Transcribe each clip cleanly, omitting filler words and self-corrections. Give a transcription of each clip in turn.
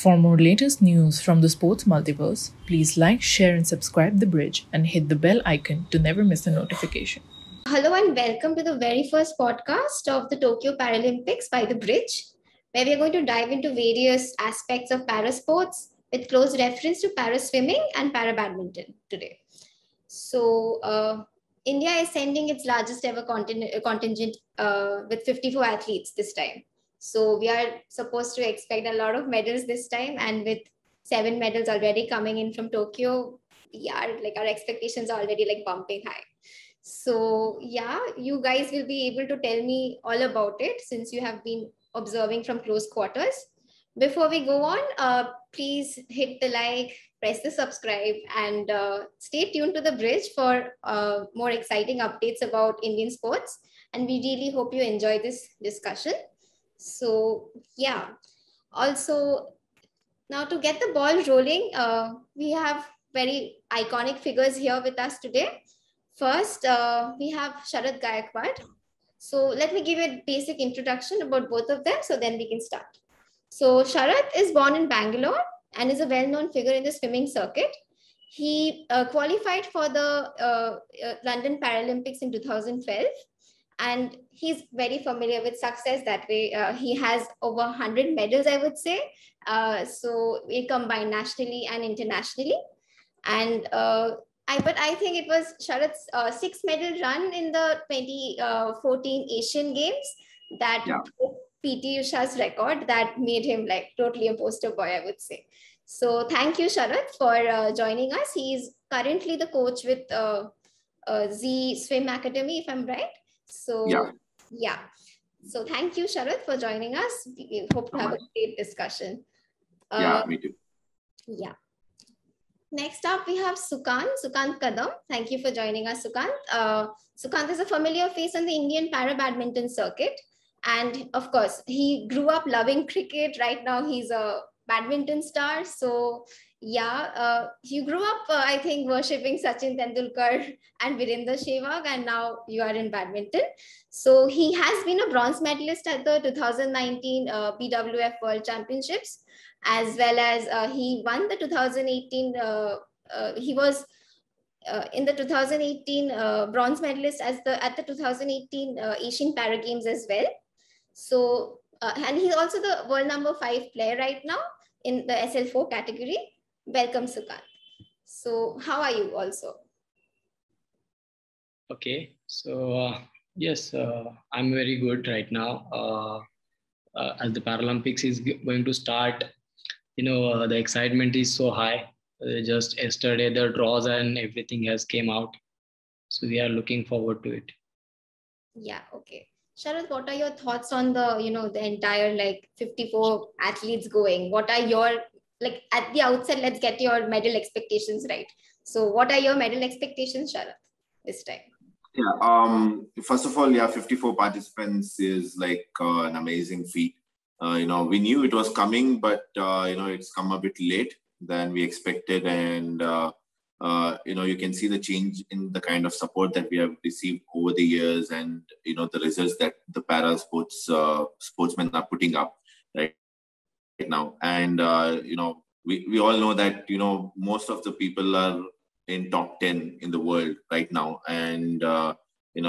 For more latest news from the sports multiverse, please like, share, and subscribe The Bridge and hit the bell icon to never miss a notification. Hello and welcome to the very first podcast of the Tokyo Paralympics by The Bridge, where we are going to dive into various aspects of para sports with close reference to para swimming and para badminton today. So, India is sending its largest ever contingent with 54 athletes this time. So we are supposed to expect a lot of medals this time, and with 7 medals already coming in from Tokyo, our expectations are already bumping high. So yeah, you guys will be able to tell me all about it since you have been observing from close quarters. Before we go on, please hit the like, press the subscribe, and stay tuned to The Bridge for more exciting updates about Indian sports. And we really hope you enjoy this discussion. So yeah, also now to get the ball rolling, we have very iconic figures here with us today. First, we have Sharad Gaikwad. So let me give you a basic introduction about both of them so then we can start. So Sharad is born in Bangalore and is a well-known figure in the swimming circuit. He qualified for the London Paralympics in 2012, and he's very familiar with success that way. He has over 100 medals, I would say. So we combine nationally and internationally. And but I think it was Sharad's 6-medal run in the 2014 Asian Games that PT Usha's record that made him totally a poster boy, I would say. So thank you, Sharad, for joining us. He's currently the coach with Z Swim Academy, if I'm right. So yeah. So thank you, Sharad, for joining us. We hope to have a great discussion. Me too. Yeah. Next up, we have Sukant Kadam. Thank you for joining us, Sukant. Sukant is a familiar face on the Indian Para Badminton circuit. And of course, he grew up loving cricket. Right now, he's a badminton star. So yeah, you grew up, I think, worshipping Sachin Tendulkar and Virendra Sehwag, and now you are in badminton. So he has been a bronze medalist at the 2019 BWF World Championships, as well as he won the 2018, he was in the 2018 bronze medalist at the 2018 Asian Para Games as well. So, and he's also the world number 5 player right now in the SL4 category. Welcome, Sukant. So how are you also? Okay, so yes, I'm very good right now. As the Paralympics is going to start, the excitement is so high. Just yesterday, the draws and everything has came out. So we are looking forward to it. Yeah, okay. Sharad, what are your thoughts on the, the entire 54 athletes going? What are your, at the outset, let's get your medal expectations right. So what are your medal expectations, Sharad, this time? Yeah, first of all, 54 participants is an amazing feat. We knew it was coming, but, it's come a bit late than we expected. And, you can see the change in the kind of support that we have received over the years and, the results that the para sportsmen are putting up right now. And, we all know that, most of the people are in top 10 in the world right now. And,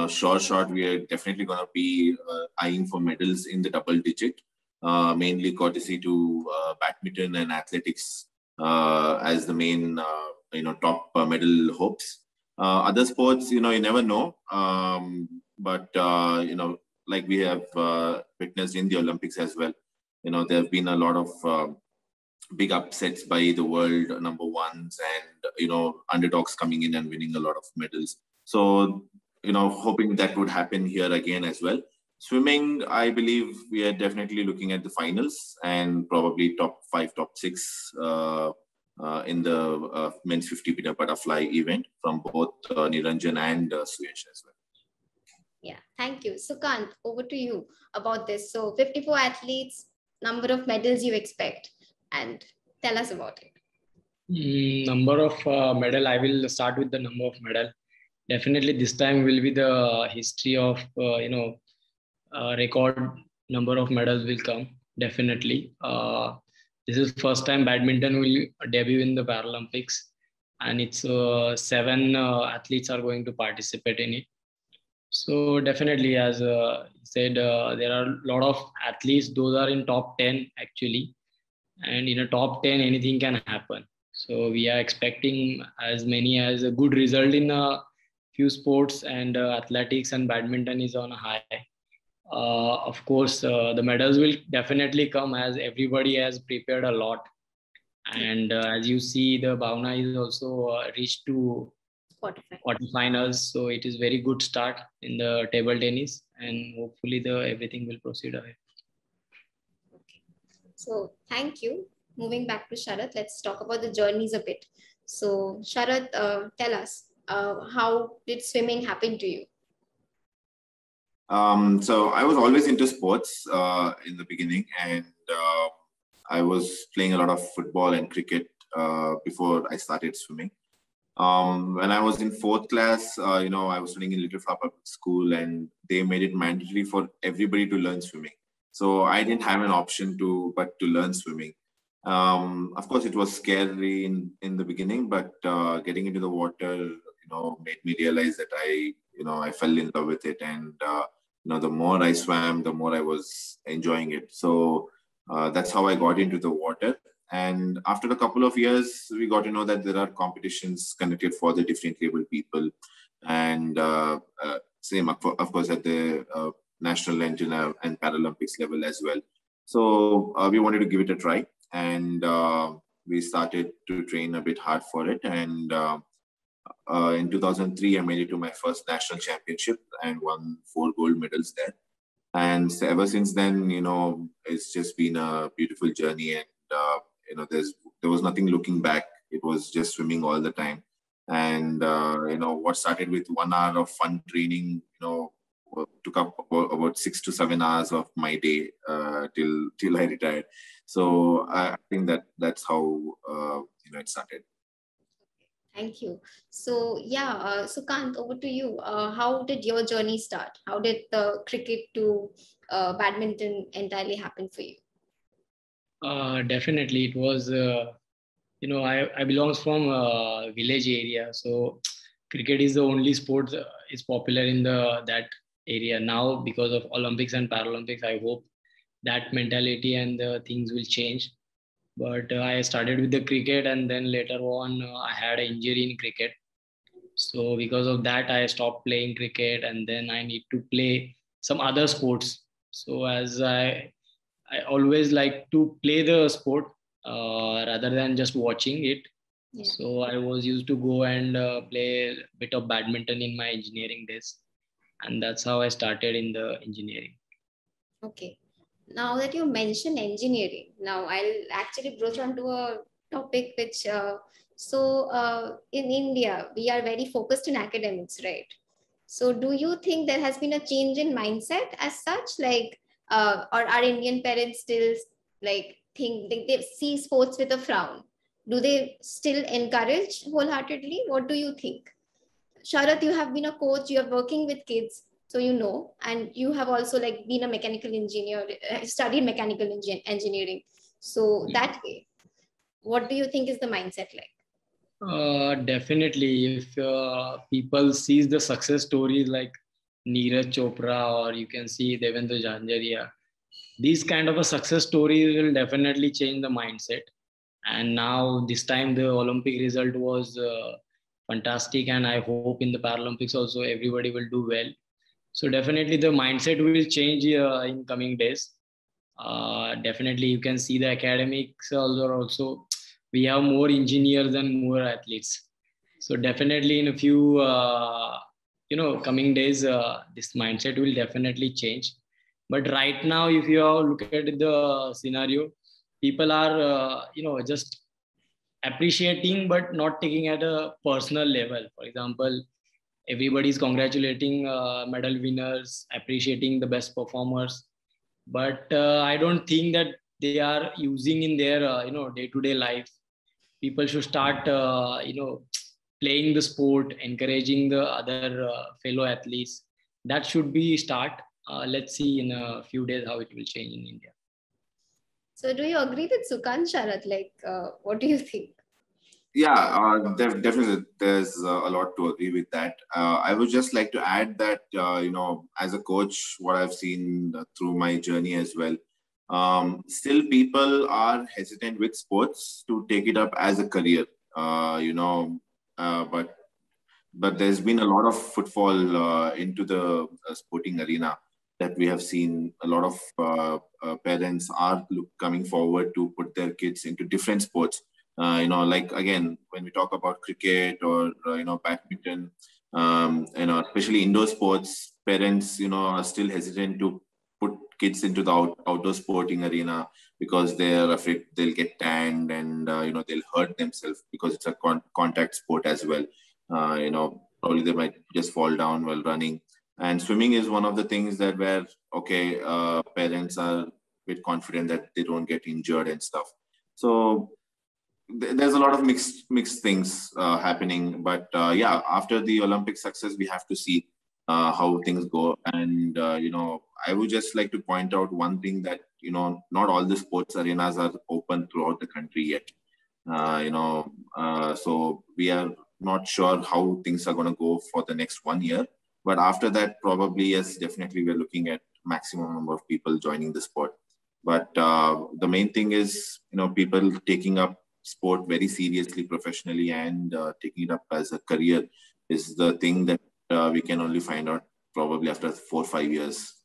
short, we are definitely going to be eyeing for medals in the double digit, mainly courtesy to badminton and athletics as the main, top medal hopes. Other sports, you never know. But, we have witnessed in the Olympics as well, there have been a lot of big upsets by the world number ones and, underdogs coming in and winning a lot of medals. So, hoping that would happen here again as well. Swimming, I believe we are definitely looking at the finals and probably top 5, top 6 in the men's 50-meter butterfly event from both Niranjan and Suyesh as well. Yeah, thank you. Sukant, over to you about this. So 54 athletes, number of medals you expect, and tell us about it. Number of medal, I will start with the number of medal. Definitely this time will be the history of, record number of medals will come, definitely. this is first time badminton will debut in the Paralympics, and it's 7 athletes are going to participate in it. So definitely, as said, there are a lot of athletes. Those are in top 10 actually, and in a top 10, anything can happen. So we are expecting as many as a good result in a few sports, and athletics and badminton is on a high. Of course, the medals will definitely come as everybody has prepared a lot. And as you see, the Bhavna is also reached to quarterfinals. So it is very good start in the table tennis, and hopefully the everything will proceed ahead. Okay. So thank you. Moving back to Sharath, let's talk about the journeys a bit. So Sharath, tell us, how did swimming happen to you? So I was always into sports in the beginning, and I was playing a lot of football and cricket before I started swimming. When I was in 4th class, I was studying in Little Flower Public School, and they made it mandatory for everybody to learn swimming. So I didn't have an option but to learn swimming. Of course, it was scary in the beginning, but getting into the water, made me realize that I fell in love with it, and the more I swam, the more I was enjoying it. So that's how I got into the water. And after a couple of years, we got to know that there are competitions conducted for the differently abled people, and same, of course, at the national and Paralympics level as well. So we wanted to give it a try, and we started to train a bit hard for it. And in 2003, I made it to my first national championship and won 4 gold medals there. And ever since then, it's just been a beautiful journey, and there was nothing looking back. It was just swimming all the time. And what started with 1 hour of fun training, took up about 6 to 7 hours of my day till I retired. So I think that's how it started. Thank you. So yeah, Sukant, over to you. How did your journey start? How did the cricket to badminton entirely happen for you? Definitely, it was. I belongs from a village area, so cricket is the only sport is popular in that area now because of Olympics and Paralympics. I hope that mentality and the things will change. But I started with the cricket, and then later on I had an injury in cricket. So because of that, I stopped playing cricket, and then I need to play some other sports. So as I always like to play the sport rather than just watching it. Yeah. So I was used to go and play a bit of badminton in my engineering days. And that's how I started in the engineering. Okay. Now that you mentioned engineering, now I'll actually broach onto a topic which, in India, we are very focused in academics, right? So do you think there has been a change in mindset as such? Like, or are Indian parents still think they see sports with a frown? Do they still encourage wholeheartedly? What do you think? Sharath, you have been a coach, you are working with kids, so and you have also been a mechanical engineer, studied mechanical engineering. So that way, what do you think is the mindset like? Definitely, if people sees the success stories like Neeraj Chopra, or you can see Devendra Janjaria, these kind of a success stories will definitely change the mindset. And now this time the Olympic result was fantastic, and I hope in the Paralympics also everybody will do well. So definitely the mindset will change in coming days. Definitely you can see the academics also we have more engineers and more athletes. So definitely in a few coming days this mindset will definitely change. But right now, if you look at the scenario, people are just appreciating but not taking at a personal level. For example, everybody is congratulating medal winners, appreciating the best performers, but I don't think that they are using in their day-to-day life. People should start playing the sport, encouraging the other fellow athletes. That should be start. Let's see in a few days how it will change in India. So do you agree with Sukant, Sharath? Like, what do you think? Yeah, definitely. There's a lot to agree with that. I would just like to add that, as a coach, what I've seen through my journey as well, still people are hesitant with sports to take it up as a career, but there's been a lot of footfall into the sporting arena that we have seen. A lot of parents are coming forward to put their kids into different sports. Like again, when we talk about cricket or badminton, especially indoor sports, parents are still hesitant to put kids into the outdoor sporting arena because they're afraid they'll get tanned and they'll hurt themselves because it's a contact sport as well. Probably they might just fall down while running. And swimming is one of the things that where, parents are a bit confident that they don't get injured and stuff. So there's a lot of mixed things happening. But yeah, after the Olympic success, we have to see how things go. And, I would just like to point out one thing that, not all the sports arenas are open throughout the country yet. So we are not sure how things are going to go for the next 1 year. But after that, probably, yes, definitely we're looking at maximum number of people joining the sport. But the main thing is, people taking up sport very seriously, professionally, and taking it up as a career is the thing that we can only find out probably after 4 or 5 years.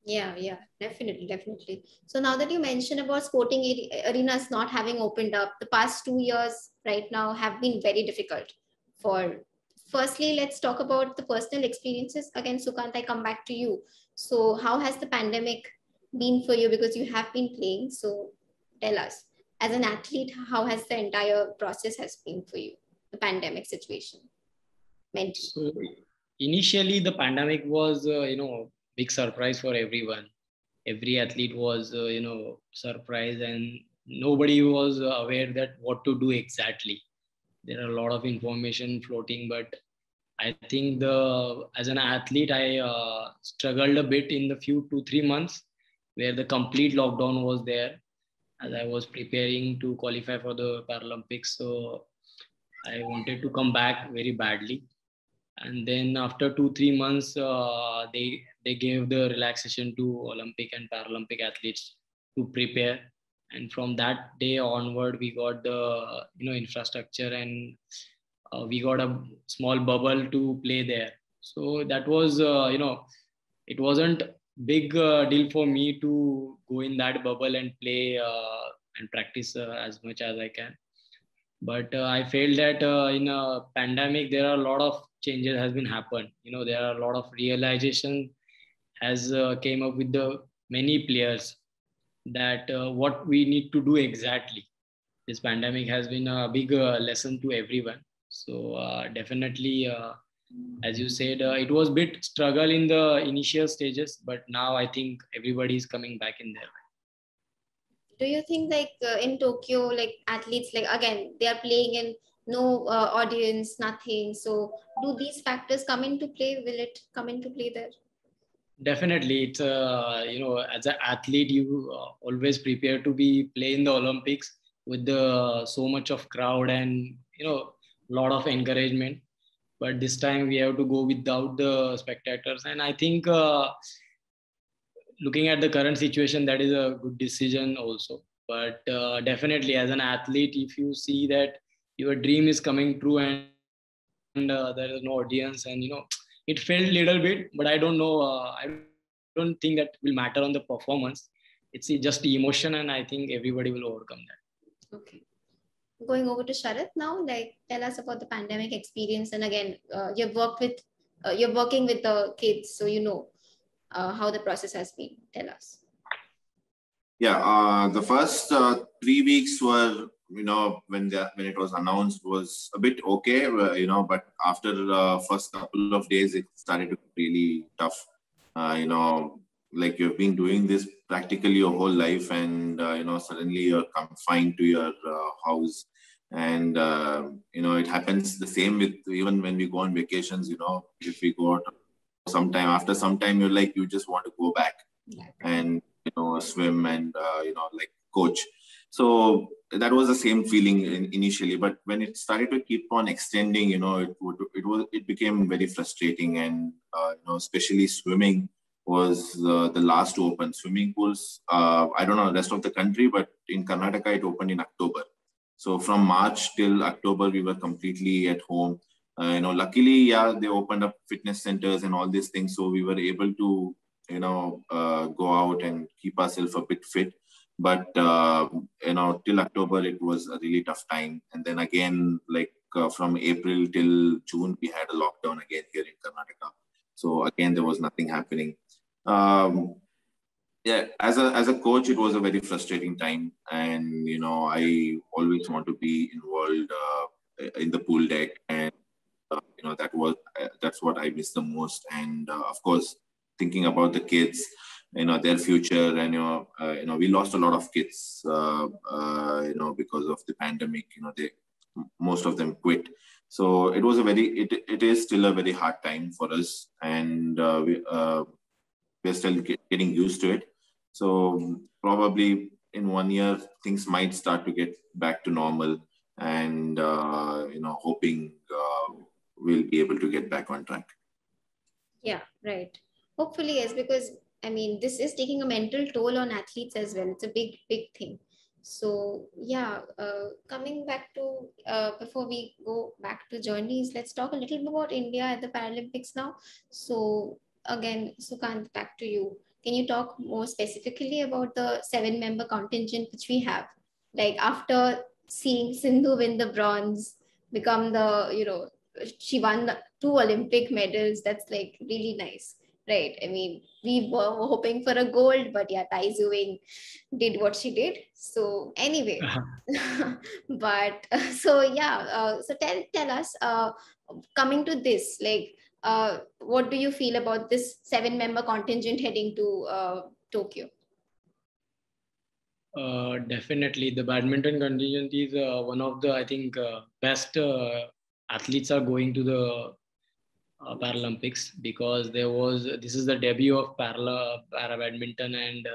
Yeah, definitely. So now that you mentioned about sporting arenas not having opened up, the past 2 years right now have been very difficult for. Firstly, let's talk about the personal experiences. Again, Sukant, I come back to you. So how has the pandemic been for you? Because you have been playing. So tell us, as an athlete, how has the entire process has been for you, the pandemic situation, mentally? So initially, the pandemic was, big surprise for everyone. Every athlete was, surprised, and nobody was aware that what to do exactly. There are a lot of information floating, but I think as an athlete, I struggled a bit in the few 2-3 months where the complete lockdown was there as I was preparing to qualify for the Paralympics. So I wanted to come back very badly. And then after 2-3 months, they gave the relaxation to Olympic and Paralympic athletes to prepare. And from that day onward, we got the infrastructure, and we got a small bubble to play there. So that was it wasn't big deal for me to go in that bubble and play and practice as much as I can. But I felt that in a pandemic there are a lot of changes has been happened. There are a lot of realization has came up with the many players that what we need to do exactly. This pandemic has been a big lesson to everyone. So definitely, as you said, it was a bit struggle in the initial stages, but now I think everybody is coming back in there. Do you think like in Tokyo, like athletes, like again, they are playing in no audience, nothing. So do these factors come into play? Will it come into play there? Definitely, it's as an athlete, you always prepare to be play in the Olympics with the so much of crowd and lot of encouragement. But this time we have to go without the spectators, and I think looking at the current situation, that is a good decision also. But definitely, as an athlete, if you see that your dream is coming true and there is no audience, and it felt little bit, but I don't know. I don't think that will matter on the performance. It's just emotion, and I think everybody will overcome that. Okay. Going over to Sharath now, like tell us about the pandemic experience. And again, you're working with the kids, so how the process has been. Tell us. Yeah, the first 3 weeks were, when it was announced was a bit okay, but after the first couple of days, it started to be really tough. Like you've been doing this practically your whole life, and suddenly you're confined to your house, and it happens the same with even when we go on vacations. If we go out after some time, you're like you just want to go back and swim and coach. So that was the same feeling initially, but when it started to keep on extending, it became very frustrating, and especially swimming was the last to open. Swimming pools, I don't know the rest of the country, but in Karnataka it opened in October. So from March till October we were completely at home. Luckily, they opened up fitness centers and all these things, so we were able to go out and keep ourselves a bit fit. But till October it was a really tough time, and then again, from April till June we had a lockdown again here in Karnataka. So again there was nothing happening. As a coach, it was a very frustrating time, and I always want to be involved in the pool deck, and that's what I miss the most. And of course, thinking about the kids, their future, and we lost a lot of kids, because of the pandemic. Most of them quit. So it is still a very hard time for us, and we're still getting used to it. So probably in 1 year things might start to get back to normal, and hoping we'll be able to get back on track. Yeah, right. Hopefully, yes, because this is taking a mental toll on athletes as well. It's a big thing. So yeah, coming back to before we go back to journeys, let's talk a little bit about India at the Paralympics now. So again, Sukant, back to you. Can you talk more specifically about the 7-member contingent which we have? Like after seeing Sindhu win the bronze, become she won 2 Olympic medals. That's like really nice, right? We were hoping for a gold, but yeah, Tai Tzu did what she did. So anyway, but so tell us, coming to this, what do you feel about this 7-member contingent heading to Tokyo? Definitely, the badminton contingent is one of the, I think, best athletes are going to the Paralympics, because this is the debut of Para Badminton, and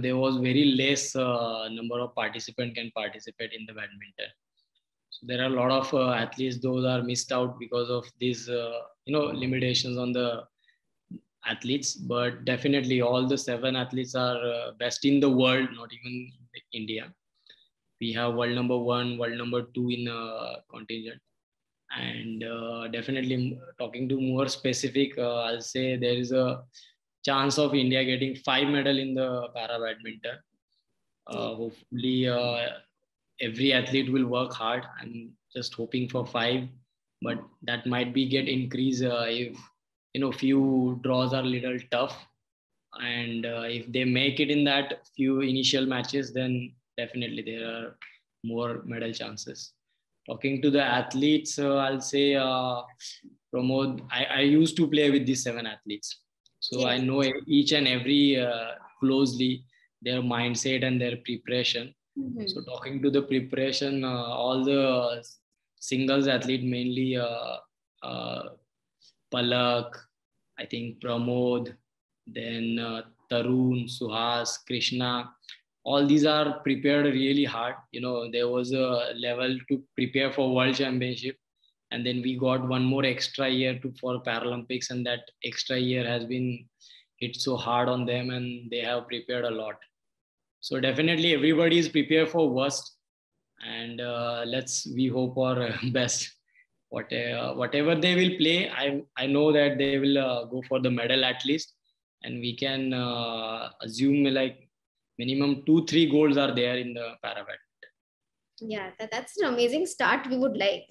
there was very less number of participants can participate in the badminton. So there are a lot of athletes those are missed out because of these limitations on the athletes. But definitely all the 7 athletes are best in the world, not even India. We have world number 1, world number 2 in contingent. And definitely talking to more specific, I'll say there is a chance of India getting 5 medals in the para badminton. Hopefully every athlete will work hard. I'm just hoping for 5, but that might be get increased if few draws are a little tough, and if they make it in that few initial matches, then definitely there are more medal chances. Talking to the athletes, I'll say Pramod, I used to play with these 7 athletes, so yes. I know each and every closely, their mindset and their preparation. Mm-hmm. So talking to the preparation, all the singles athlete, mainly Palak, I think Pramod, then Tarun, Suhas, Krishna, all these are prepared really hard. There was a level to prepare for World Championship, and then we got one more extra year for Paralympics, and that extra year has been hit so hard on them, and they have prepared a lot. So definitely everybody is prepared for worst, and we hope for best. Whatever they will play, I know that they will go for the medal at least, and we can assume like minimum 2-3 goals are there in the para badminton. Yeah, that's an amazing start. We would like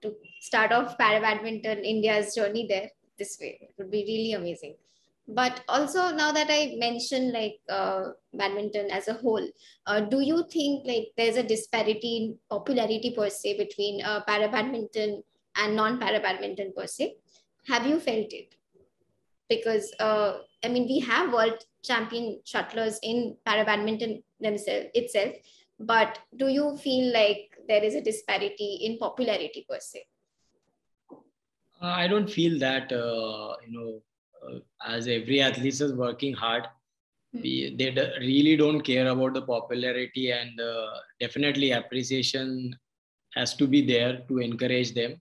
to start off para badminton India's journey there this way. It would be really amazing. But also, now that I mentioned badminton as a whole, do you think there's a disparity in popularity per se between para badminton and non-para badminton per se? Have you felt it? Because we have world champion shuttlers in para badminton itself, but do you feel like there is a disparity in popularity per se? I don't feel that, as every athlete is working hard, They really don't care about the popularity, and definitely appreciation has to be there to encourage them.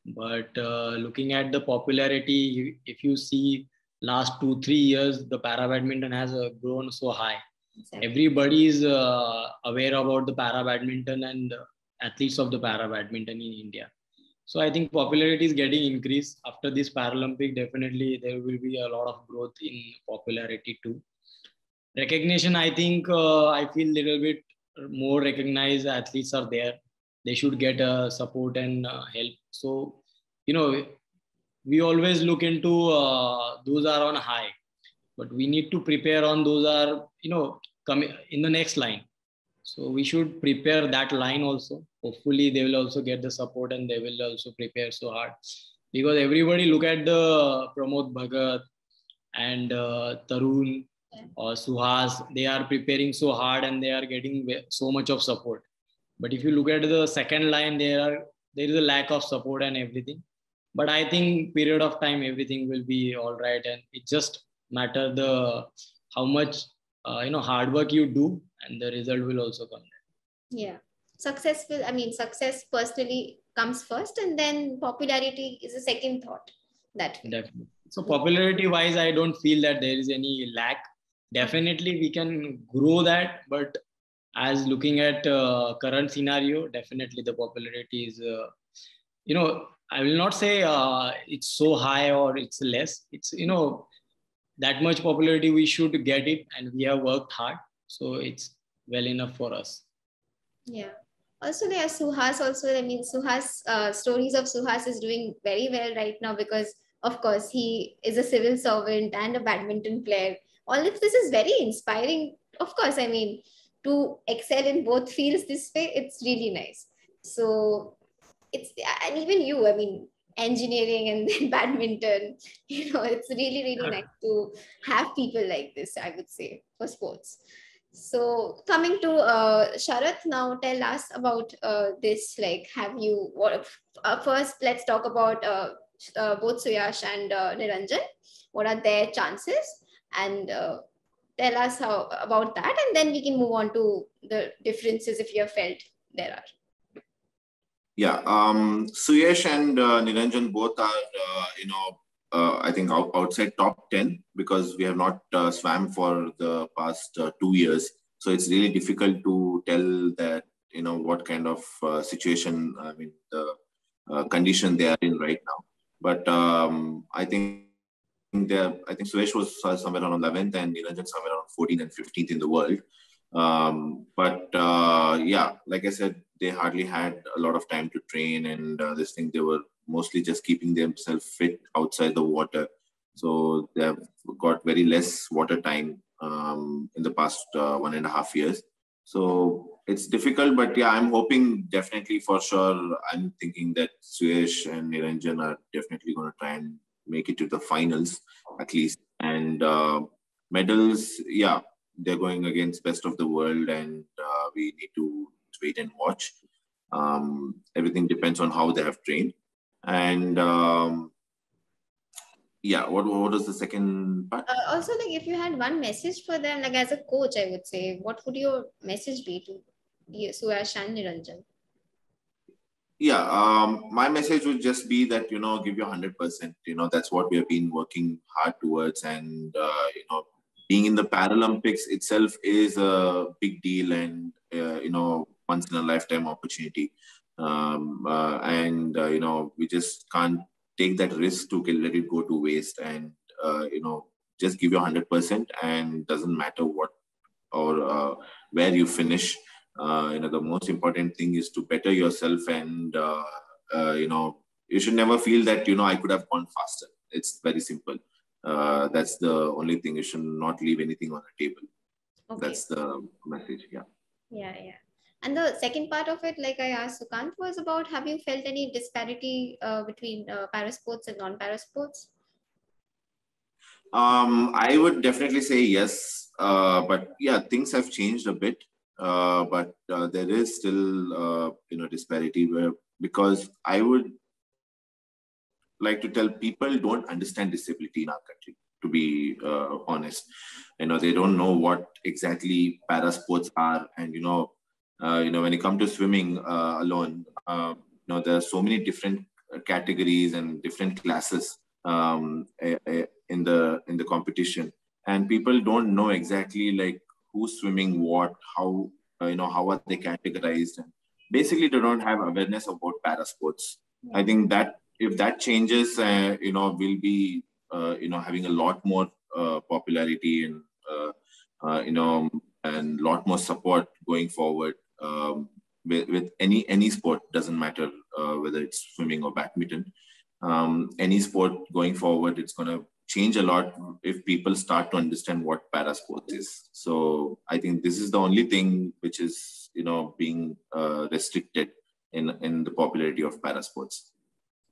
But looking at the popularity, if you see last 2-3 years, the para badminton has grown so high. Exactly. Everybody is aware about the para badminton and athletes of the para badminton in India. So I think popularity is getting increased after this Paralympic. Definitely there will be a lot of growth in popularity too. Recognition, I think I feel a little bit more recognized athletes are there. They should get support and help. So, we always look into those are on high, but we need to prepare on those are, coming in the next line. So we should prepare that line also. Hopefully they will also get the support and they will also prepare so hard. Because everybody look at the Pramod Bhagat and Tarun or Suhas, they are preparing so hard and they are getting so much of support. But if you look at the second line, there is a lack of support and everything. But I think period of time, everything will be all right. And it just matter how much, hard work you do, and the result will also come. Yeah. Success personally comes first, and then popularity is a second thought. Definitely. So popularity wise, I don't feel that there is any lack. Definitely we can grow that, but as looking at current scenario, definitely the popularity is, I will not say it's so high or it's less. It's, that much popularity we should get it, and we have worked hard. So it's well enough for us. Yeah. Also, there are Suhas also. Suhas, stories of Suhas is doing very well right now because, of course, he is a civil servant and a badminton player. All of this is very inspiring. Of course, to excel in both fields this way, it's really nice. So, and even you, engineering and then badminton, it's really, really nice to have people like this, I would say, for sports. So coming to Sharath, now tell us about this. Like, first, let's talk about both Suyash and Niranjan. What are their chances? And tell us about that. And then we can move on to the differences if you have felt there are. Yeah, Suyash and Niranjan both are, I think outside top 10 because we have not swam for the past 2 years. So it's really difficult to tell that, what kind of situation, the condition they are in right now. But I think Suyash was somewhere around 11th and Niranjan somewhere around 14th and 15th in the world. Yeah, like I said, they hardly had a lot of time to train, and they were mostly just keeping themselves fit outside the water. So they have got very less water time in the past 1.5 years. So it's difficult, but yeah, I'm hoping definitely for sure. I'm thinking that Suyash and Niranjan are definitely going to try and make it to the finals at least. And medals, yeah, they're going against best of the world, and we need to wait and watch. Everything depends on how they have trained. And yeah, what was the second part? Also, like, if you had one message for them, like as a coach, I would say, what would your message be to Suyash and Niranjan? Yeah, my message would just be that, give your 100%. That's what we have been working hard towards. And, being in the Paralympics itself is a big deal and, once in a lifetime opportunity. We just can't take that risk to let it go to waste. And, just give your 100%, and doesn't matter what or where you finish. The most important thing is to better yourself, and you should never feel that I could have gone faster. It's very simple. That's the only thing. You should not leave anything on the table. Okay. That's the message. Yeah. And the second part of it, like I asked Sukant, was about, have you felt any disparity between parasports and non-parasports? I would definitely say yes, but yeah, things have changed a bit. But there is still, disparity because I would like to tell people don't understand disability in our country. to be honest. They don't know what exactly para sports are. And, when you come to swimming alone, there are so many different categories and different classes in the competition. And people don't know exactly like who's swimming what, how, how are they categorized. And basically, they don't have awareness about para sports. I think that if that changes, we'll be, having a lot more popularity and, and lot more support going forward with any sport. Doesn't matter whether it's swimming or badminton. Any sport going forward, it's going to change a lot if people start to understand what para sports is. So I think this is the only thing which is, being restricted in the popularity of para sports.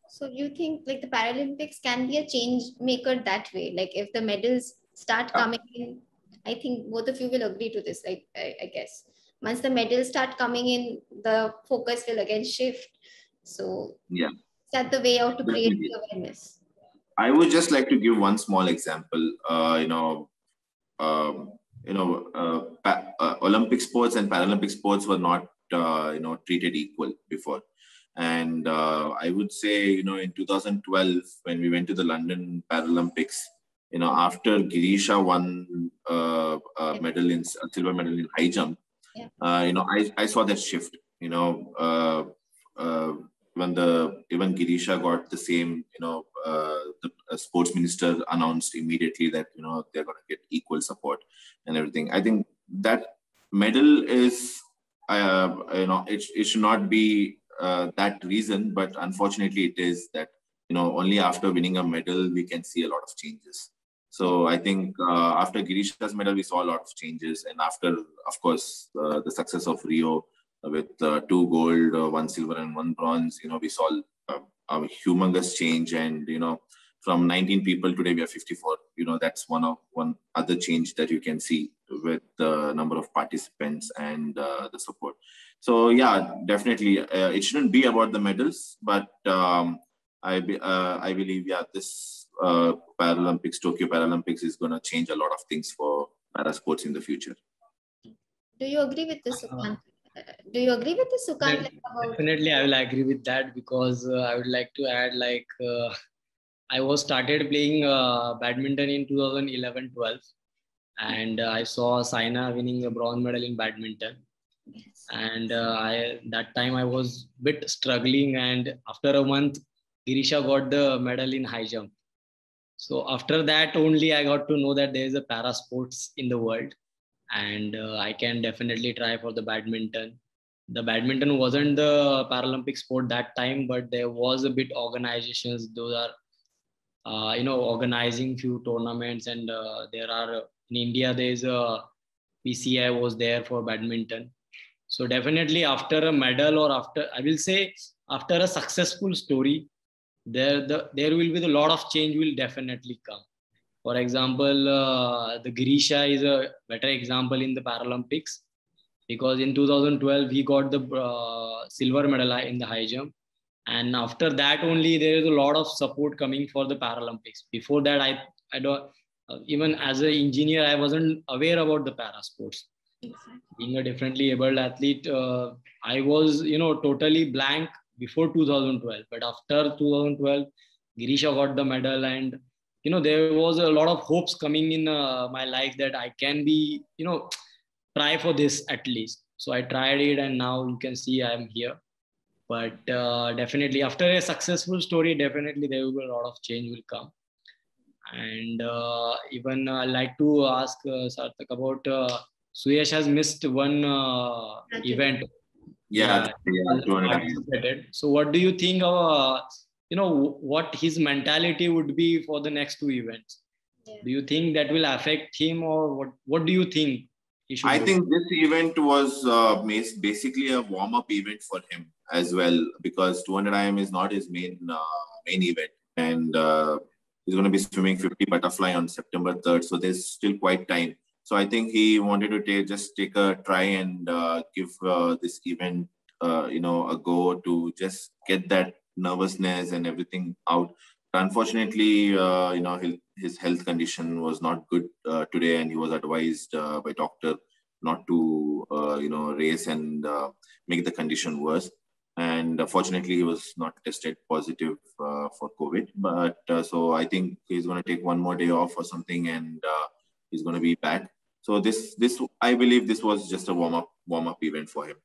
So you think like the Paralympics can be a change maker that way? Like if the medals start coming in, I think both of you will agree to this. Like I guess once the medals start coming in, the focus will again shift. So yeah, is that the way out to create the awareness? I would just like to give one small example. Olympic sports and Paralympic sports were not treated equal before. And I would say, in 2012, when we went to the London Paralympics, after Girisha won a silver medal in high jump, I saw that shift. When even Girisha got the same, the sports minister announced immediately that they're going to get equal support and everything. I think that medal is, it should not be that reason, but unfortunately it is that only after winning a medal we can see a lot of changes. So I think after Girisha's medal we saw a lot of changes, and after, of course, the success of Rio with 2 gold, 1 silver and 1 bronze, we saw a humongous change. And from 19 people today we are 54. That's one other change that you can see with the number of participants and the support. So yeah, definitely, it shouldn't be about the medals, but I believe, this Paralympics, Tokyo Paralympics, is going to change a lot of things for para sports in the future. Do you agree with this, Sukant? Do you agree with this, Sukant? Definitely, I will agree with that, because I would like to add, I was started playing badminton in 2011-12, and I saw Saina winning a bronze medal in badminton. And that time I was a bit struggling, and after a month Girisha got the medal in high jump. So after that only I got to know that there is a para sports in the world, and I can definitely try for the badminton. The badminton wasn't the Paralympic sport that time, but there was a bit organizations. Those are organizing few tournaments, and there are in India there is a PCI was there for badminton. So definitely after a medal, or after, I will say, after a successful story, there will be a lot of change will definitely come. For example, the Girisha is a better example in the Paralympics, because in 2012 he got the silver medal in the high jump, and after that only there is a lot of support coming for the Paralympics. Before that, I don't, even as an engineer, I wasn't aware about the para sports. Being a differently abled athlete, I was totally blank before 2012, but after 2012 Girisha got the medal, and there was a lot of hopes coming in my life that I can be try for this at least. So I tried it, and now you can see I'm here. But definitely after a successful story, definitely there will be a lot of change will come. And even I'd like to ask Sarthak about Suyash has missed one event. Yeah. So what do you think what his mentality would be for the next 2 events? Do you think that will affect him, or what do you think he should do? I think this event was basically a warm-up event for him as well, because 200 IM is not his main event, and he's going to be swimming 50 butterfly on September 3rd, so there's still quite time. So I think he wanted to just take a try and give this event a go, to just get that nervousness and everything out, Unfortunately, his health condition was not good today, and he was advised by doctor not to, race and make the condition worse. And fortunately, he was not tested positive for COVID. But so I think he's going to take one more day off or something, and he's going to be back. So this I believe this was just a warm up event for him,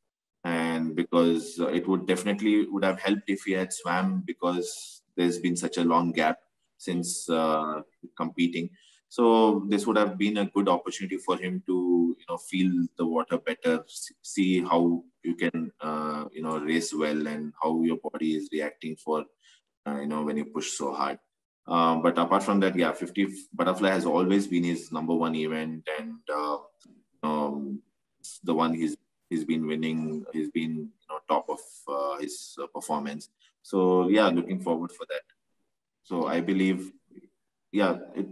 and because it would have helped if he had swam, because there's been such a long gap since competing. So this would have been a good opportunity for him to, feel the water better, see how you can, race well, and how your body is reacting for, when you push so hard. But apart from that, 50 butterfly has always been his number one event, and the one he's been winning. He's been, top of his performance. So looking forward for that. So I believe,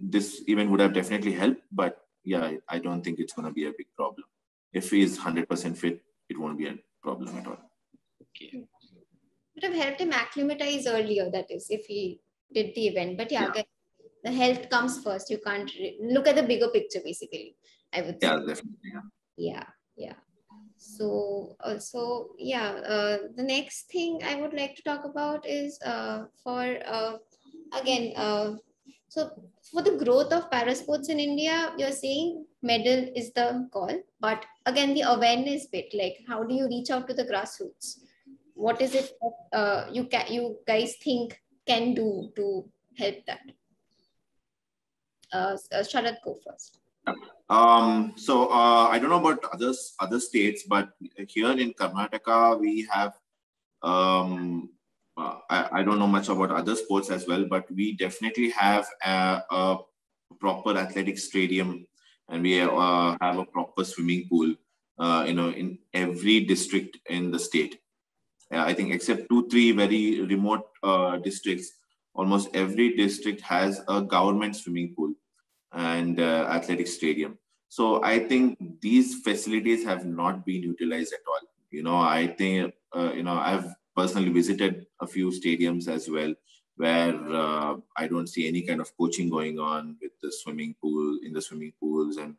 this event would have definitely helped, but I don't think it's going to be a big problem. If he's 100% fit, it won't be a problem at all. Okay. Would have helped him acclimatize earlier, that is, if he did the event. But again, the health comes first. You can't look at the bigger picture, basically, I would say. Yeah, definitely. Yeah. So also, the next thing I would like to talk about is so for the growth of parasports in India, you're saying medal is the call, but again, the awareness bit, like how do you reach out to the grassroots? What is it that you guys think can do to help that? Sharad, go first. So I don't know about other states, but here in Karnataka we have. I don't know much about other sports as well, but we definitely have a proper athletic stadium, and we have a proper swimming pool. In every district in the state. I think except 2-3 very remote districts, almost every district has a government swimming pool and athletic stadium. So I think these facilities have not been utilized at all. I think, I've personally visited a few stadiums as well, where I don't see any kind of coaching going on with the swimming pools, and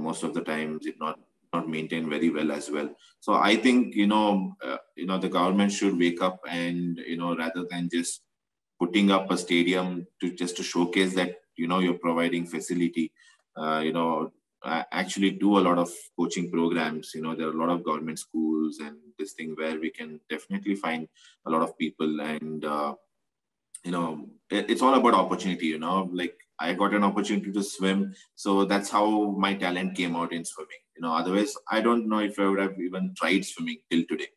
most of the times it not maintained very well as well. So I think, the government should wake up and, rather than just putting up a stadium to showcase that, you're providing facility, actually do a lot of coaching programs. There are a lot of government schools and this thing where we can definitely find a lot of people, and, it's all about opportunity, like I got an opportunity to swim. So that's how my talent came out in swimming. Otherwise, I don't know if I would have even tried swimming till today.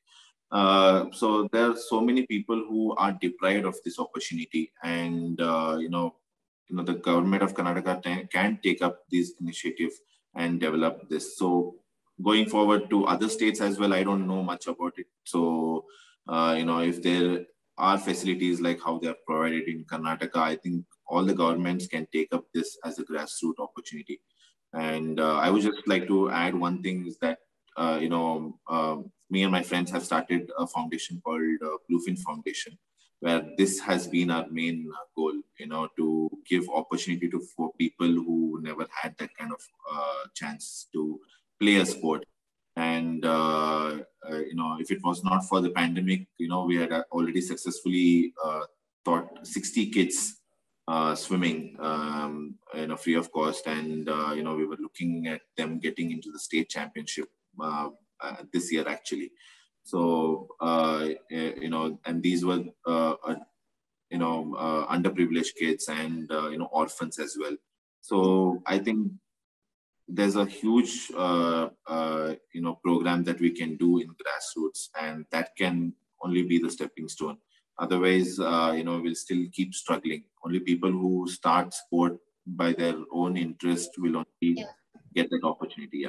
So there are so many people who are deprived of this opportunity, and the government of Karnataka can take up this initiative and develop this. So going forward to other states as well, I don't know much about it. So if there are facilities like how they are provided in Karnataka, I think all the governments can take up this as a grassroots opportunity. And I would just like to add one thing is that me and my friends have started a foundation called Bluefin Foundation, where this has been our main goal, to give opportunity for people who never had that kind of chance to play a sport. And, if it was not for the pandemic, we had already successfully taught 60 kids swimming, free of cost. And, we were looking at them getting into the state championship this year, actually. So, and these were, underprivileged kids and, orphans as well. So I think there's a huge, program that we can do in grassroots, and that can only be the stepping stone. Otherwise, we'll still keep struggling. Only people who start sport by their own interest will only get that opportunity.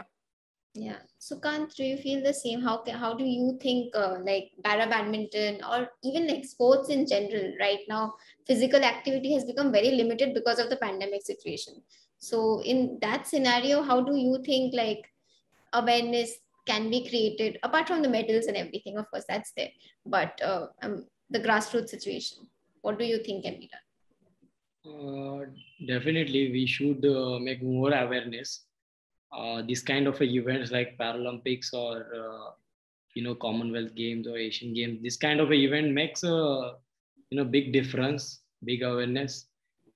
Yeah. So Kant, do you feel the same? How do you think like para badminton or even like sports in general right now, physical activity has become very limited because of the pandemic situation. So in that scenario, how do you think like awareness can be created apart from the medals and everything? Of course, that's there, but the grassroots situation. What do you think can be done? Definitely, we should make more awareness. This kind of events like Paralympics or Commonwealth Games or Asian Games, this kind of event makes a big difference, big awareness.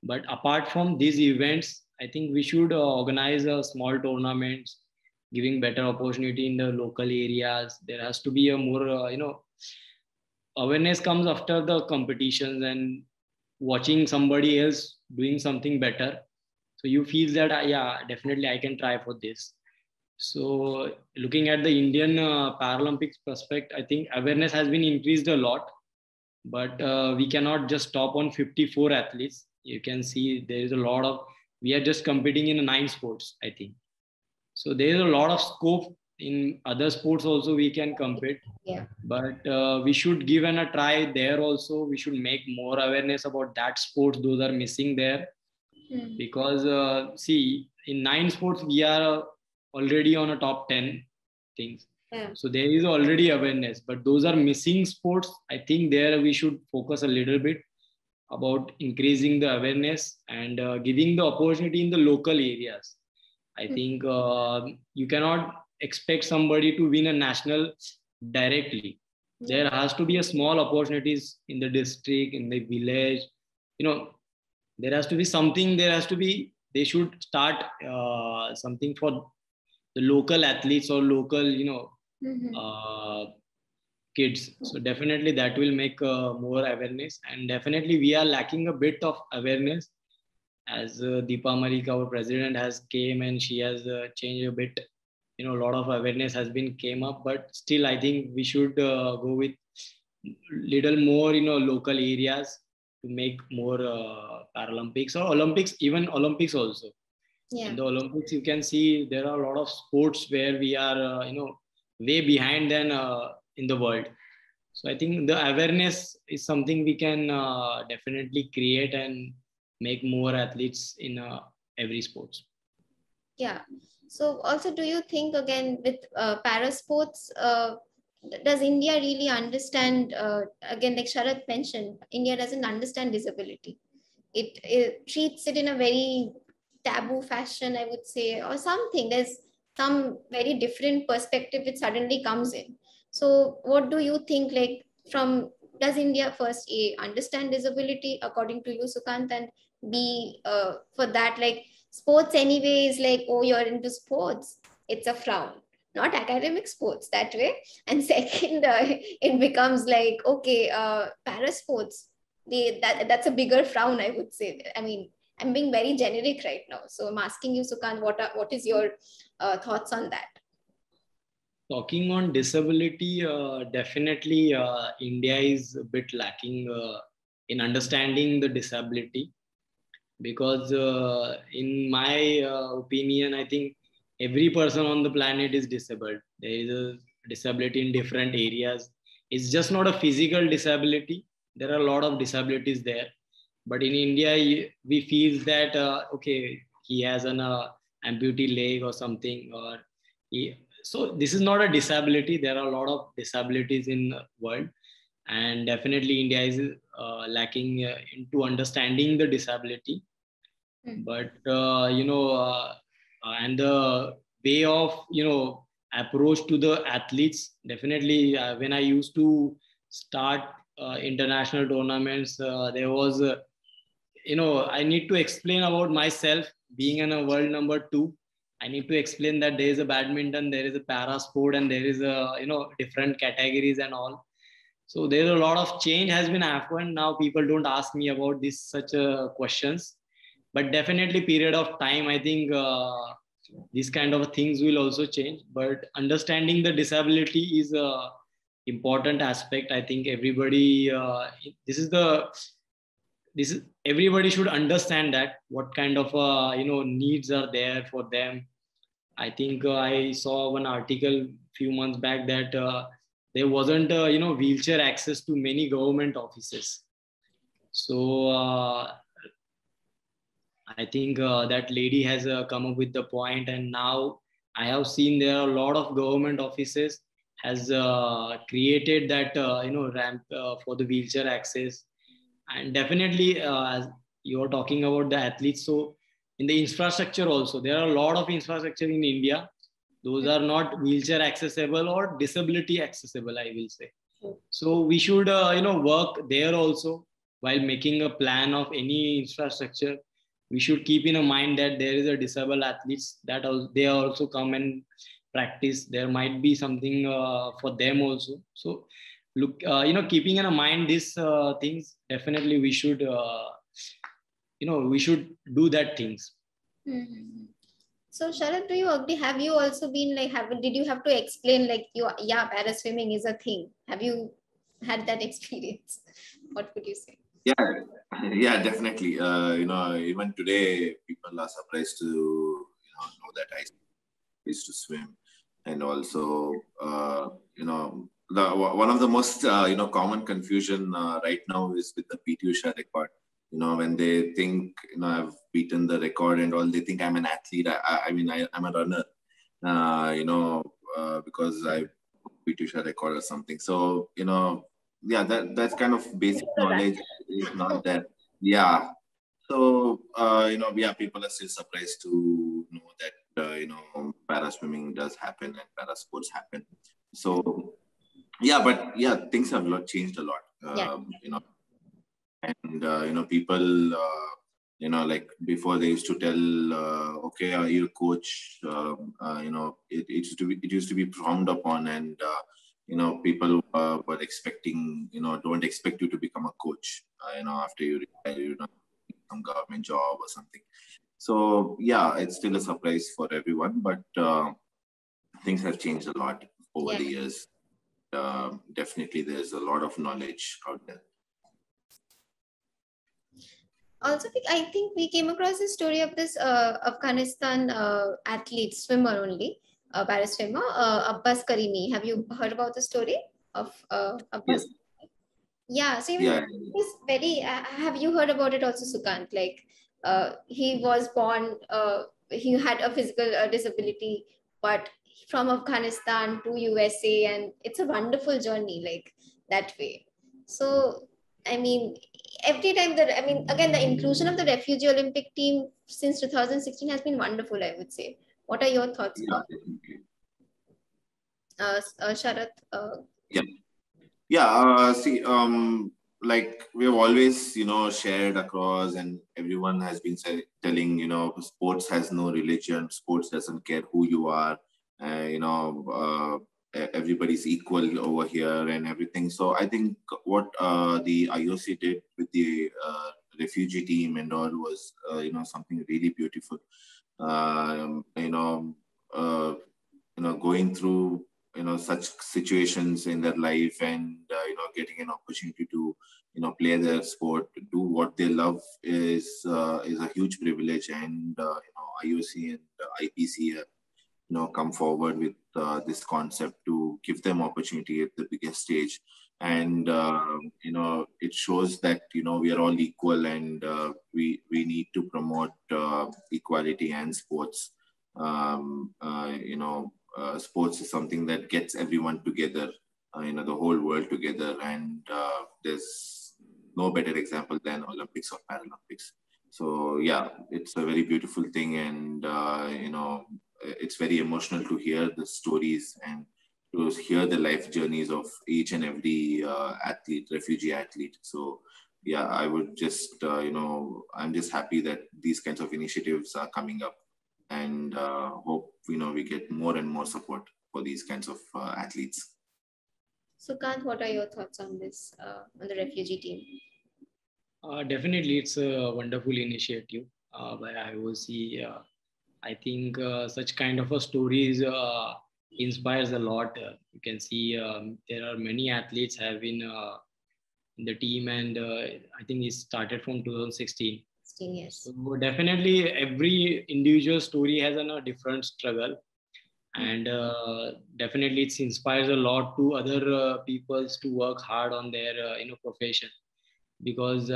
But apart from these events, I think we should organize a small tournaments, giving better opportunity in the local areas. There has to be a more awareness comes after the competitions and watching somebody else doing something better. So you feel that yeah, definitely I can try for this. So looking at the Indian Paralympics prospect, I think awareness has been increased a lot, but we cannot just stop on 54 athletes. You can see there is a lot of, we are just competing in 9 sports, I think. So there is a lot of scope in other sports also we can compete. Yeah. But we should give a try there also. We should make more awareness about that sports. Those are missing there. Because see, in 9 sports, we are already on a top 10 things. Yeah. So there is already awareness, but those are missing sports. I think there we should focus a little bit about increasing the awareness and giving the opportunity in the local areas. I think you cannot expect somebody to win a national directly. There has to be a small opportunities in the district, in the village. There has to be something. They should start something for the local athletes or local, kids. So definitely that will make more awareness, and definitely we are lacking a bit of awareness. As Deepa Malik, our president, has came and she has changed a bit. A lot of awareness has been came up, but still I think we should go with little more, local areas to make more Paralympics or Olympics, even Olympics also. Yeah. In the Olympics, you can see there are a lot of sports where we are, way behind than in the world. So I think the awareness is something we can definitely create and make more athletes in every sports. Yeah. So also, do you think again with para sports, does India really understand, again, like Sharath mentioned, India doesn't understand disability. It treats it in a very taboo fashion, I would say, or something. There's some very different perspective which suddenly comes in. So what do you think, like, does India first understand disability according to you, Sukant, and B, for that, like, sports anyway is like, oh, you're into sports, it's a frown, not academic sports that way. And second, it becomes like, okay, para sports, that's a bigger frown, I would say. I mean, I'm being very generic right now, so I'm asking you, Sukant, what is your thoughts on that? Talking on disability, definitely India is a bit lacking in understanding the disability, because in my opinion, I think every person on the planet is disabled. There is a disability in different areas. It's just not a physical disability. There are a lot of disabilities there. But in India, we feel that, okay, he has an amputee leg or something, or so this is not a disability. There are a lot of disabilities in the world. And definitely India is lacking into understanding the disability. But and the way of approach to the athletes, definitely when I used to start international tournaments, there was I need to explain about myself. Being in a world number 2, I need to explain that there is a badminton, there is a para sport, and there is a different categories and all. So there's a lot of change has been happened. Now people don't ask me about this such questions, but definitely period of time, I think these kind of things will also change. But understanding the disability is a important aspect. I think everybody everybody should understand that what kind of needs are there for them. I think I saw one article few months back that there wasn't wheelchair access to many government offices. So I think that lady has come up with the point, and now I have seen there are a lot of government offices has created that ramp for the wheelchair access. And definitely, as you're talking about the athletes, so in the infrastructure also, there are a lot of infrastructure in India. Those are not wheelchair accessible or disability accessible, I will say. So we should, work there also while making a plan of any infrastructure. We should keep in a mind that there is a disabled athletes that they also come and practice. There might be something for them also. So look, keeping in mind these things, definitely we should, we should do that things. Mm-hmm. So Sharad, do you agree? Have you also been like, did you have to explain like para swimming is a thing? Have you had that experience? What would you say? Yeah, definitely. Even today, people are surprised to know that I used to swim, and also one of the most common confusion right now is with the PT Usha record. When they think I've beaten the record and all, they think I'm an athlete. I'm a runner. Because I beat Usha record or something. So that's kind of basic knowledge is not there. Yeah. So, people are still surprised to know that, para swimming does happen and para sports happen. So, but things have changed a lot, and, people, like before they used to tell, okay, you're a coach, it used to be frowned upon, and, people were expecting, don't expect you to become a coach, after you retire, some government job or something. So it's still a surprise for everyone, but things have changed a lot over the years. Definitely, there's a lot of knowledge out there. Also, I think we came across the story of this Afghanistan athlete, swimmer only, para swimmer, Abbas Karimi. Have you heard about the story of Abbas? Yes. Yeah, so he's very. Have you heard about it also, Sukant? Like, he was born. He had a physical disability, but from Afghanistan to USA, and it's a wonderful journey, like that way. So, I mean, every time again, the inclusion of the refugee Olympic team since 2016 has been wonderful, I would say. What are your thoughts about it? Sharath? See, like we have always, shared across, and everyone has been telling, sports has no religion, sports doesn't care who you are, everybody's equal over here and everything. So I think what the IOC did with the refugee team and all was, something really beautiful. Going through such situations in their life, and getting an opportunity to play their sport, do what they love is a huge privilege. And IOC and IPC come forward with this concept to give them opportunity at the biggest stage. And it shows that we are all equal, and we need to promote equality and sports. Sports is something that gets everyone together, the whole world together, and there's no better example than Olympics or Paralympics. So it's a very beautiful thing, and it's very emotional to hear the stories and to hear the life journeys of each and every athlete, refugee athlete. So I would just I'm just happy that these kinds of initiatives are coming up, and hope we get more and more support for these kinds of athletes. Sukant, what are your thoughts on this, on the refugee team? Definitely, it's a wonderful initiative by IOC. I think such kind of a stories inspires a lot. You can see there are many athletes have been in the team, and I think it started from 2016. Yes. So definitely every individual story has a different struggle, and definitely it inspires a lot to other peoples to work hard on their profession, because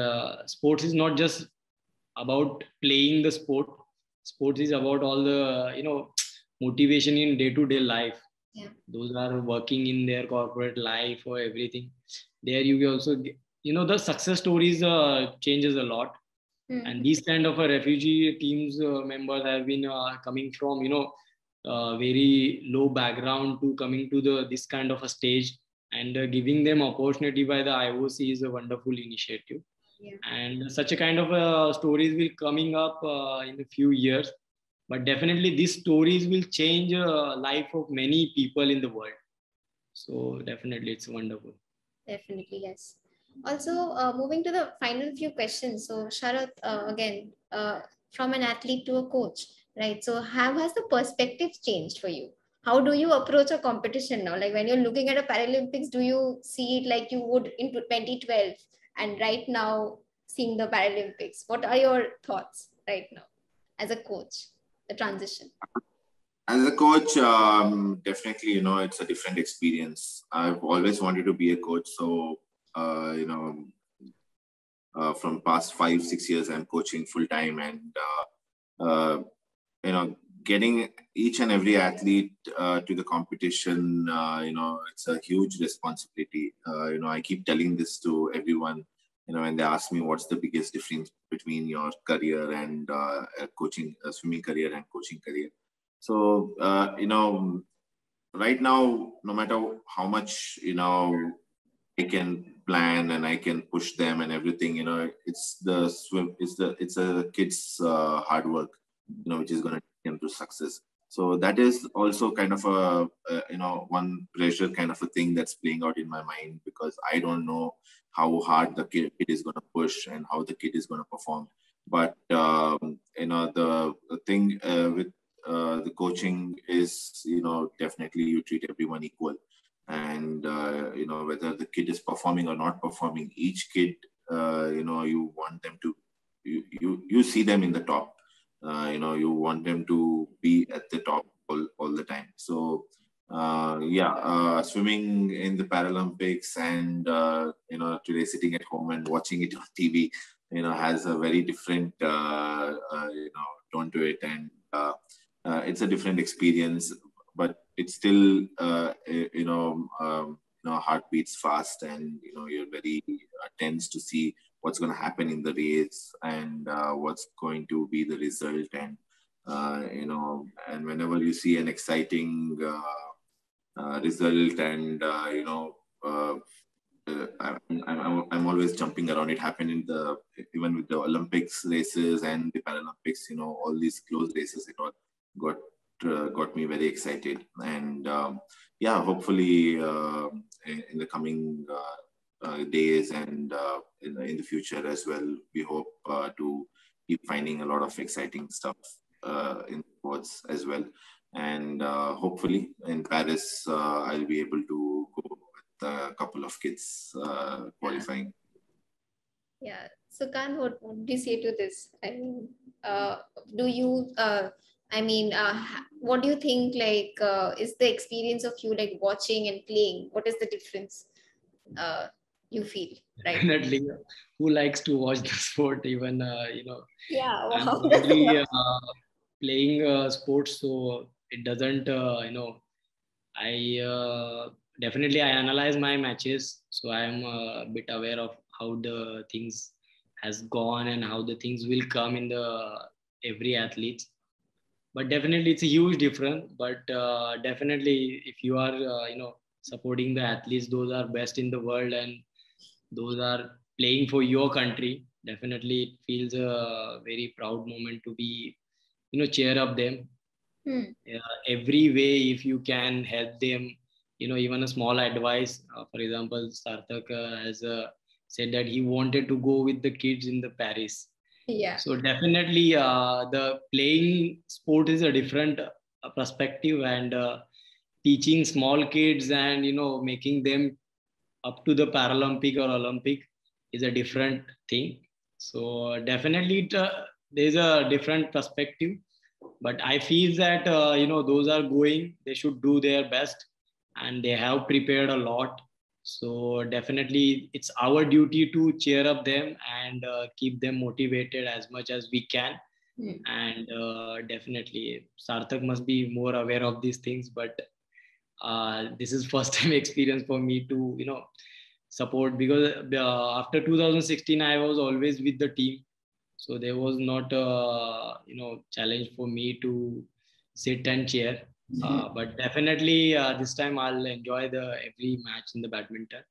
sports is not just about playing the sport. Sports is about all the motivation in day-to-day life. Yeah. Those are working in their corporate life or everything. There you also the success stories changes a lot. And these kind of refugee teams members have been coming from very low background to coming to this kind of a stage, and giving them opportunity by the IOC is a wonderful initiative. Yeah. And such a kind of stories will coming up in a few years, but definitely these stories will change life of many people in the world. So definitely it's wonderful. Definitely, yes. Also, moving to the final few questions. So, Sharath, again, from an athlete to a coach, right? So, how has the perspective changed for you? How do you approach a competition now? Like when you're looking at a Paralympics, do you see it like you would in 2012 and right now seeing the Paralympics? What are your thoughts right now as a coach, the transition? As a coach, definitely, it's a different experience. I've always wanted to be a coach. So, from past 5-6 years, I'm coaching full time, and, getting each and every athlete to the competition, it's a huge responsibility. I keep telling this to everyone, when they ask me what's the biggest difference between your career and coaching, swimming career and coaching career. So, right now, no matter how much, I can plan and I can push them and everything, it's the swim, it's a kid's hard work, which is going to take them to success. So that is also kind of a one pressure kind of a thing that's playing out in my mind, because I don't know how hard the kid is going to push and how the kid is going to perform. But, the thing with the coaching is, definitely you treat everyone equal. And, whether the kid is performing or not performing, each kid, you want them to, you see them in the top, you want them to be at the top all the time. So, swimming in the Paralympics and, today sitting at home and watching it on TV, has a very different, tone to it. And it's a different experience, but it's still, heart beats fast, and, you're very tense to see what's going to happen in the race, and what's going to be the result. And, and whenever you see an exciting result, and, I'm always jumping around. It happened even with the Olympics races and the Paralympics, all these close races, it all got me very excited. And hopefully in the coming days and in the future as well, we hope to keep finding a lot of exciting stuff in sports as well. And hopefully in Paris, I'll be able to go with a couple of kids qualifying. Yeah. So, Khan, what do you say to this? I mean, do you, what do you think, is the experience of you, like, watching and playing? What is the difference you feel, right? Definitely. Who likes to watch the sport? Even, Yeah, I'm wow. already playing sports, so it doesn't, I definitely I analyze my matches, so I am a bit aware of how the things has gone and how the things will come in the every athlete. But definitely it's a huge difference. But definitely if you are supporting the athletes, those are best in the world and those are playing for your country, definitely it feels a very proud moment to be cheer up them. Every way, if you can help them, even a small advice. For example, Sarthak has said that he wanted to go with the kids in the Paris. Yeah. So definitely the playing sport is a different perspective, and teaching small kids and making them up to the Paralympic or Olympic is a different thing. So definitely there's a different perspective. But I feel that those are going, they should do their best, and they have prepared a lot. So definitely it's our duty to cheer up them and keep them motivated as much as we can. And definitely Sarthak must be more aware of these things, but this is first time experience for me to support, because after 2016 I was always with the team, so there was not challenge for me to sit and cheer. But definitely this time I'll enjoy the every match in the badminton.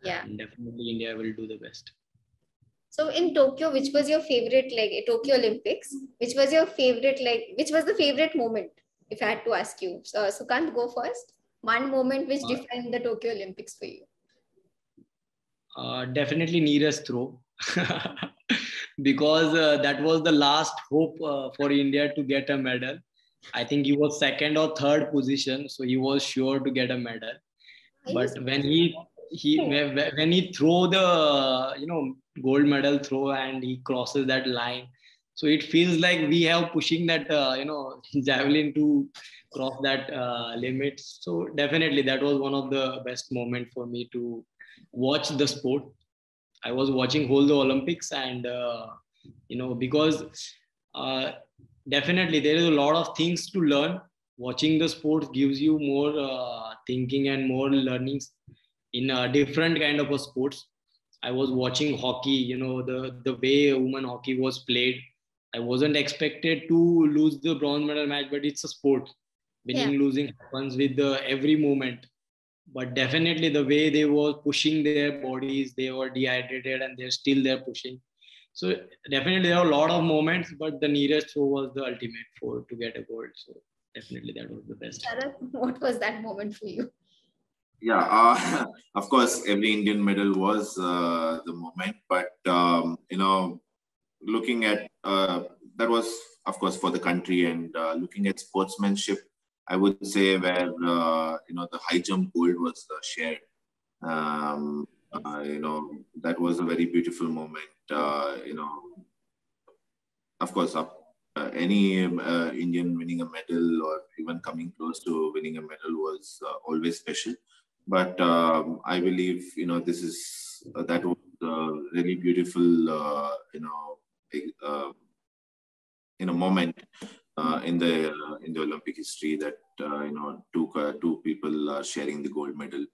Yeah. And definitely India will do the best. So in Tokyo, which was your favorite, like Tokyo Olympics, which was your favorite, which was the favorite moment, if I had to ask you? So Sukant, go first. One moment which defined the Tokyo Olympics for you. Definitely Neeraj throw. Because that was the last hope for India to get a medal. I think he was second or third position, so he was sure to get a medal. But when he throw the gold medal throw and he crosses that line, so it feels like we have pushing that javelin to cross that limit. So definitely that was one of the best moment for me to watch the sport. I was watching whole the Olympics, and because definitely there is a lot of things to learn. Watching the sport gives you more thinking and more learnings in a different kind of a sports. I was watching hockey, the way women hockey was played. I wasn't expected to lose the bronze medal match, but it's a sport. Winning, losing happens with every moment. But definitely the way they were pushing their bodies, they were dehydrated and they're still there pushing. So definitely there are a lot of moments, but the Neeraj throw was the ultimate to get a gold. So definitely that was the best. Sharath, what was that moment for you? Yeah, of course, every Indian medal was the moment, but looking at that was, of course, for the country, and looking at sportsmanship, I would say where the high jump gold was shared. That was a very beautiful moment. Of course, any Indian winning a medal or even coming close to winning a medal was always special. But I believe this is that was really beautiful moment in the Olympic history that two people are sharing the gold medal.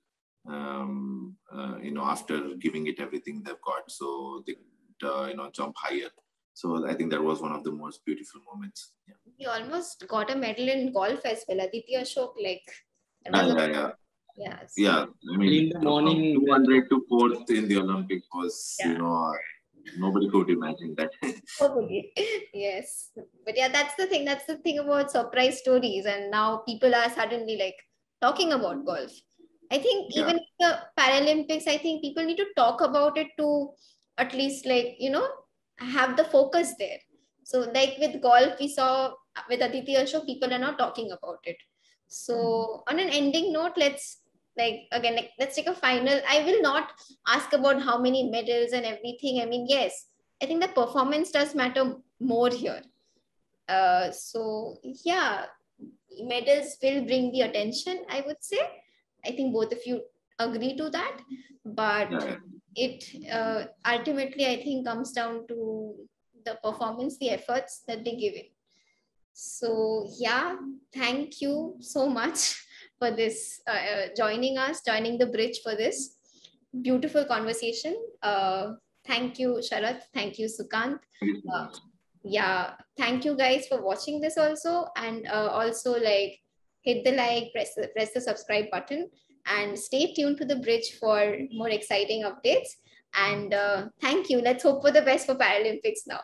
After giving it everything they've got, so they jump higher. So I think that was one of the most beautiful moments. Yeah. You almost got a medal in golf as well, Aditya Ashok. Yeah. I mean, in the morning, 200 to 4th in the Olympics was, nobody could imagine that. Nobody. Yes. But yeah, that's the thing. That's the thing about surprise stories. And now people are suddenly talking about golf. I think even the Paralympics, I think people need to talk about it to at least have the focus there. So with golf, we saw with Aditya Ashok, people are not talking about it. So on an ending note, let's take a final. I will not ask about how many medals and everything. I mean, yes, I think the performance does matter more here. So yeah, medals will bring the attention, I would say. I think both of you agree to that. But it ultimately, I think, comes down to the performance, the efforts that they give it. So yeah, thank you so much for this, joining the bridge for this beautiful conversation. Thank you, Sharath. Thank you, Sukant. Thank you guys for watching this also. And also hit the press the subscribe button, and stay tuned to the bridge for more exciting updates. And thank you. Let's hope for the best for Paralympics now.